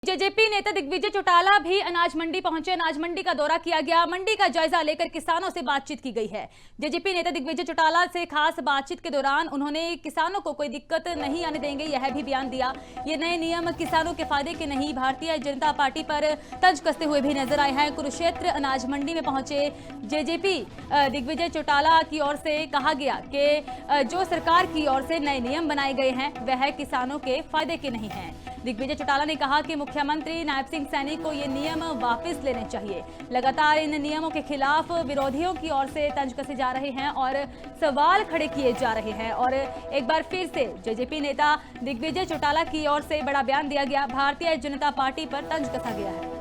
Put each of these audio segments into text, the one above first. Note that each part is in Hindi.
जेजेपी नेता दिग्विजय चौटाला भी अनाज मंडी पहुंचे। अनाज मंडी का दौरा किया गया, मंडी का जायजा लेकर किसानों से बातचीत की गई है। जेजेपी नेता दिग्विजय चौटाला से खास बातचीत के दौरान उन्होंने किसानों को कोई दिक्कत नहीं आने देंगे, यह भी बयान दिया। ये नए नियम किसानों के फायदे के नहीं, भारतीय जनता पार्टी पर तंज कसते हुए भी नजर आए हैं। कुरुक्षेत्र अनाज मंडी में पहुंचे जेजेपी दिग्विजय चौटाला की ओर से कहा गया कि जो सरकार की ओर से नए नियम बनाए गए हैं वह किसानों के फायदे के नहीं हैं। दिग्विजय चौटाला ने कहा कि मुख्यमंत्री नायब सिंह सैनी को ये नियम वापस लेने चाहिए। लगातार इन नियमों के खिलाफ विरोधियों की ओर से तंज कसे जा रहे हैं और सवाल खड़े किए जा रहे हैं। और एक बार फिर से जेजेपी नेता दिग्विजय चौटाला की ओर से बड़ा बयान दिया गया। भारतीय जनता पार्टी पर तंज कसा गया है।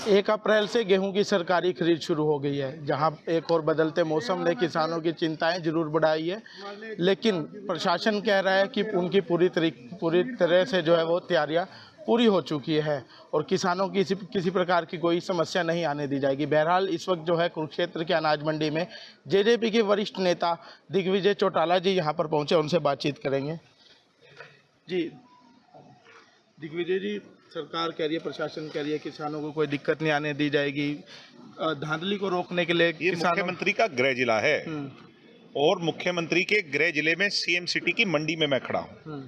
1 अप्रैल से गेहूं की सरकारी खरीद शुरू हो गई है। जहां एक और बदलते मौसम ने किसानों की चिंताएं जरूर बढ़ाई है, लेकिन प्रशासन कह रहा है कि उनकी पूरी तरह से जो है वो तैयारियां पूरी हो चुकी है और किसानों की किसी प्रकार की कोई समस्या नहीं आने दी जाएगी। बहरहाल इस वक्त जो है कुरुक्षेत्र के अनाज मंडी में जेजेपी के वरिष्ठ नेता दिग्विजय चौटाला जी यहां पर पहुंचे, उनसे बातचीत करेंगे। जी दिग्विजय जी, सरकार कह रही है, प्रशासन कह रही है किसानों को कोई दिक्कत नहीं आने दी जाएगी। धांधली को रोकने के लिए ये मुख्यमंत्री का गृह जिला है और मुख्यमंत्री के गृह जिले में सीएम सिटी की मंडी में मैं खड़ा हूँ।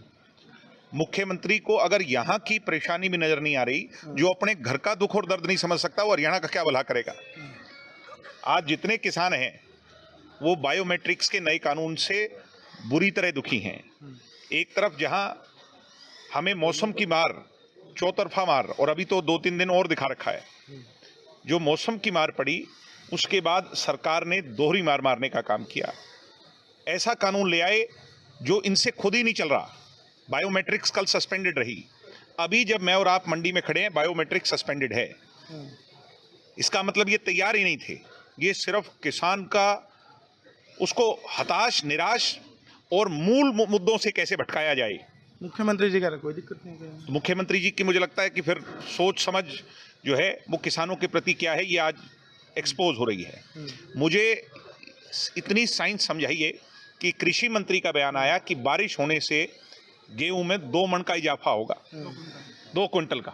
मुख्यमंत्री को अगर यहाँ की परेशानी भी नजर नहीं आ रही, जो अपने घर का दुख और दर्द नहीं समझ सकता, वो हरियाणा का क्या भला करेगा। आज जितने किसान हैं वो बायोमेट्रिक्स के नए कानून से बुरी तरह दुखी हैं। एक तरफ जहाँ हमें मौसम की मार, चौतरफा मार, और अभी तो 2-3 दिन और दिखा रखा है, जो मौसम की मार पड़ी उसके बाद सरकार ने दोहरी मार मारने का काम किया। ऐसा कानून ले आए जो इनसे खुद ही नहीं चल रहा। बायोमेट्रिक्स कल सस्पेंडेड रही, अभी जब मैं और आप मंडी में खड़े हैं बायोमेट्रिक्स सस्पेंडेड है। इसका मतलब ये तैयार ही नहीं थे। ये सिर्फ किसान का उसको हताश, निराश और मूल मुद्दों से कैसे भटकाया जाए। मुख्यमंत्री जी कह रहे कोई दिक्कत नहीं है। तो मुख्यमंत्री जी की मुझे लगता है कि फिर सोच समझ जो है वो किसानों के प्रति क्या है, ये आज एक्सपोज हो रही है। मुझे इतनी साइंस समझाइए कि कृषि मंत्री का बयान आया कि बारिश होने से गेहूं में 2 मन का इजाफा होगा, 2 क्विंटल का।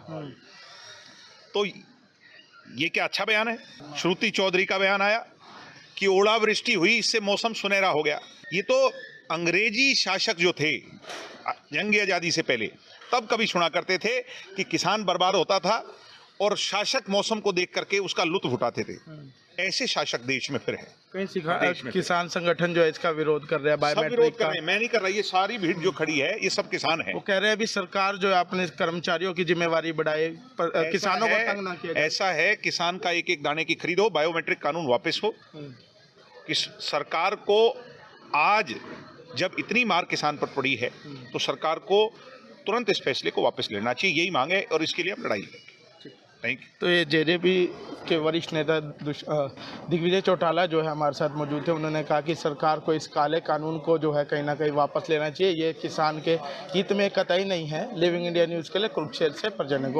तो ये क्या अच्छा बयान है। श्रुति चौधरी का बयान आया कि ओलावृष्टि हुई, इससे मौसम सुनहरा हो गया। ये तो अंग्रेजी शासक जो थे जंग आजादी से पहले, तब कभी सुना करते थे कि किसान बर्बाद होता था और शासक मौसम को देख करके उसका लुत्फ उठाते थे। ऐसे शासक देश में फिर है। कहीं किसान संगठन जो है इसका विरोध कर रहे हैं, सब विरोध कर रहे हैं। मैं नहीं कर रहा, ये सारी भीड़ जो खड़ी है ये सब किसान है। वो कह रहे हैं अभी सरकार जो है अपने कर्मचारियों की जिम्मेवारी बढ़ाए, किसानों को तंग ना किया जाए। ऐसा है, किसान का एक दाने की खरीद हो, बायोमेट्रिक कानून वापस हो। कि सरकार को आज जब इतनी मार किसान पर पड़ी है तो सरकार को तुरंत इस फैसले को वापस लेना चाहिए, यही मांग है और इसके लिए हम लड़ाई करेंगे। Thank you. तो ये जेजेपी के वरिष्ठ नेता दिग्विजय चौटाला जो है हमारे साथ मौजूद थे। उन्होंने कहा कि सरकार को इस काले कानून को जो है कहीं ना कहीं वापस लेना चाहिए। ये किसान के हित में कतई नहीं है। लिविंग इंडिया न्यूज़ के लिए कुरुक्षेत्र से परजन।